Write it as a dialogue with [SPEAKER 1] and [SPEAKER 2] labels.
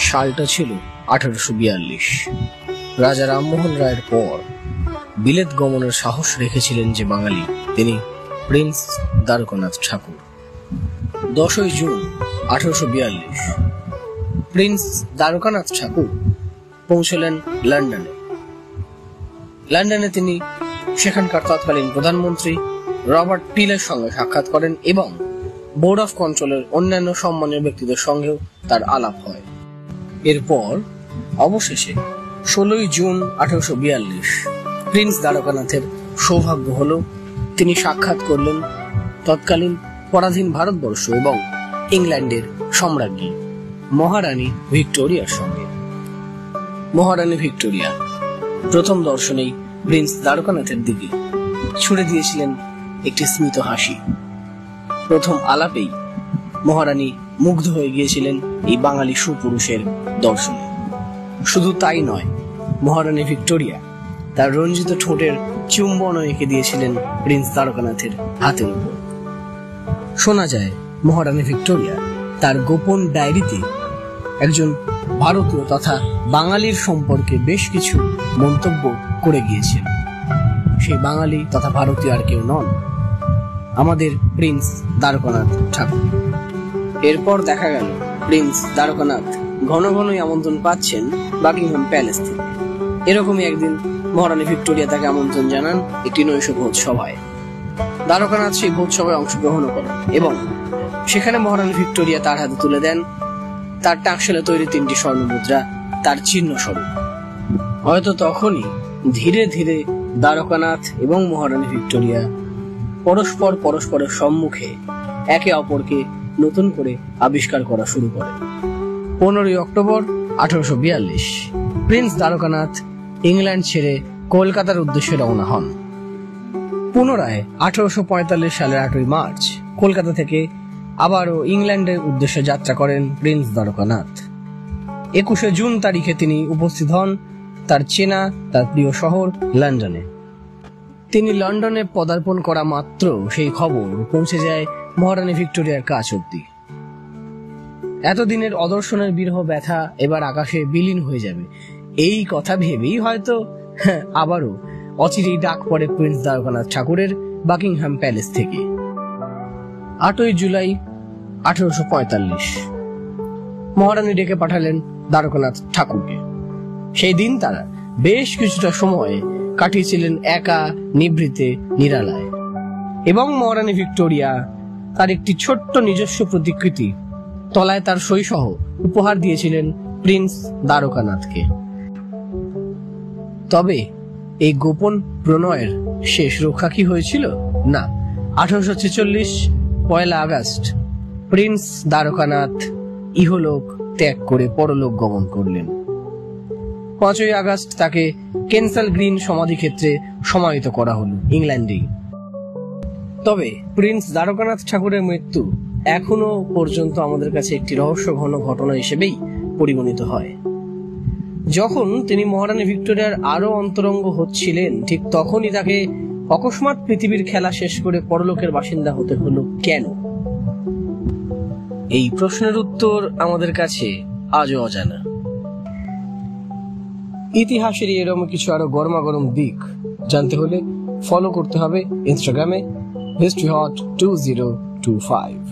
[SPEAKER 1] সালটা ছিল 1842। রাজা রামমোহন রায়ের পর বিলেত গমনের সাহস রেখেছিলেন যে বাঙালি, তিনি প্রিন্স দ্বারকানাথ ঠাকুর। 10ই জুন 1842 প্রিন্স দ্বারকানাথ ঠাকুর পৌঁছলেন লন্ডনে। লন্ডনে তিনি সেখানকার তৎকালীন প্রধানমন্ত্রী রবার্ট পিলের সঙ্গে সাক্ষাৎ করেন এবং বোর্ড অফ কন্ট্রোলের অন্যান্য সম্মানীয় ব্যক্তিদের সঙ্গেও তার আলাপ হয়। এরপর অবশেষে 16ই জুন 1842 প্রিন্স দ্বারকানাথের সৌভাগ্য হল তিনি সাক্ষাৎ করলেন তৎকালীন পরাধীন ভারতবর্ষ এবং ইংল্যান্ডের সম্রাজ্ঞী মহারানী ভিক্টোরিয়ার সঙ্গে। মহারানী ভিক্টোরিয়া প্রথম দর্শনেই প্রিন্স দ্বারকানাথের দিকে ছুড়ে দিয়েছিলেন একটি স্মিত হাসি। প্রথম আলাপেই মহারানী মুগ্ধ হয়ে গিয়েছিলেন এই বাঙালি সুপুরুষের দর্শনে। শুধু তাই নয়, মহারানী ভিক্টোরিয়া তার রঞ্জিত ঠোঁটের চুম্বনও এঁকে দিয়েছিলেন প্রিন্স দ্বারকানাথের হাতের উপর। শোনা যায় মহারানী ভিক্টোরিয়া তার গোপন ডায়েরিতে একজন ভারতীয় তথা বাঙালির সম্পর্কে বেশ কিছু মন্তব্য করে গিয়েছেন। সেই বাঙালি তথা ভারতীয় আর কেউ নন, আমাদের প্রিন্স দ্বারকানাথ ঠাকুর। এরপর দেখা গেল প্রিন্স দ্বারকানাথ ঘন ঘনই আমন্ত্রণ পাচ্ছেন বাকিংহাম প্যালেস থেকে। এরকমই একদিন মহারানী ভিক্টোরিয়া তাকে আমন্ত্রণ জানান একটি নৈশ ভোজ সভায়। দ্বারকানাথ সেই ভোজ সভায় অংশগ্রহণ করেন এবং সেখানে মহারানী ভিক্টোরিয়া তার হাতে তুলে দেন তার টাকশালে তৈরি 3টি স্বর্ণ মুদ্রা, তার চিহ্ন স্বরূপ। হয়তো তখনই ধীরে ধীরে দ্বারকানাথ এবং মহারানী ভিক্টোরিয়া পরস্পরের সম্মুখে একে অপরকে নতুন করে আবিষ্কার করা শুরু করে। 15ই অক্টোবর 1842 প্রিন্স দ্বারকানাথ ইংল্যান্ড ছেড়ে কলকাতার উদ্দেশ্যে রওনা হন। পুনরায় 1845 সালের 8ই মার্চ কলকাতা থেকে আবারও ইংল্যান্ডের উদ্দেশ্যে যাত্রা করেন প্রিন্স দ্বারকানাথ। 21শে জুন তারিখে তিনি উপস্থিত হন তার চেনা, তার প্রিয় শহর লন্ডনে। তিনি লন্ডনে পদার্পণ করা মাত্র সেই খবর পৌঁছে যায় মহারানী ভিক্টোরিয়ার কাছ অব্দি। এতদিনের অদর্শনের বিরহ ব্যথা এবার আকাশে বিলীন হয়ে যাবে, এই কথা ভেবেই হয়তো আবারও অচিরেই ডাক পড়ে প্রিন্স দ্বারকানাথ ঠাকুরের বাকিংহাম প্যালেস থেকে। 8ই জুলাই 1845 মহারানী ডেকে পাঠালেন দ্বারকানাথ ঠাকুরকে। সেই দিন তারা বেশ কিছুটা সময় কাটিয়েছিলেন একা, নিভৃতে, নিরালায়। এবং মহারানী ভিক্টোরিয়া তার একটি ছোট্ট নিজস্ব প্রতিকৃতি তলায় তার সইসহ উপহার দিয়েছিলেন প্রিন্স দ্বারকানাথকে। তবে এই গোপন প্রণয়ের শেষ রক্ষা কি হয়েছিল? না, 1846 1 আগস্ট প্রিন্স দ্বারকানাথ ইহলোক ত্যাগ করে পরলোক গমন করলেন। 5ই আগস্ট তাকে কেনসাল গ্রিন সমাধিক্ষেত্রে সমাহিত করা হলো ইংল্যান্ডেই। তবে প্রিন্স দ্বারকানাথ ঠাকুরের মৃত্যু এখনো পর্যন্ত আমাদের কাছে একটি রহস্যঘন ঘটনা হিসেবেই পরিগণিত হয়। যখন তিনি মহারানী ভিক্টোরিয়ার আরো অন্তরঙ্গ হচ্ছিলেন, ঠিক তখনই তাকে অকস্মাৎ পৃথিবীর খেলা শেষ করে পরলোকের বাসিন্দা হতে হলো কেন? এই প্রশ্নের উত্তর আমাদের কাছে আজও অজানা। ইতিহাসের এরকম কিছু আরো গরমাগরম দিক জানতে হলে ফলো করতে হবে ইনস্টাগ্রামে historyhot2025।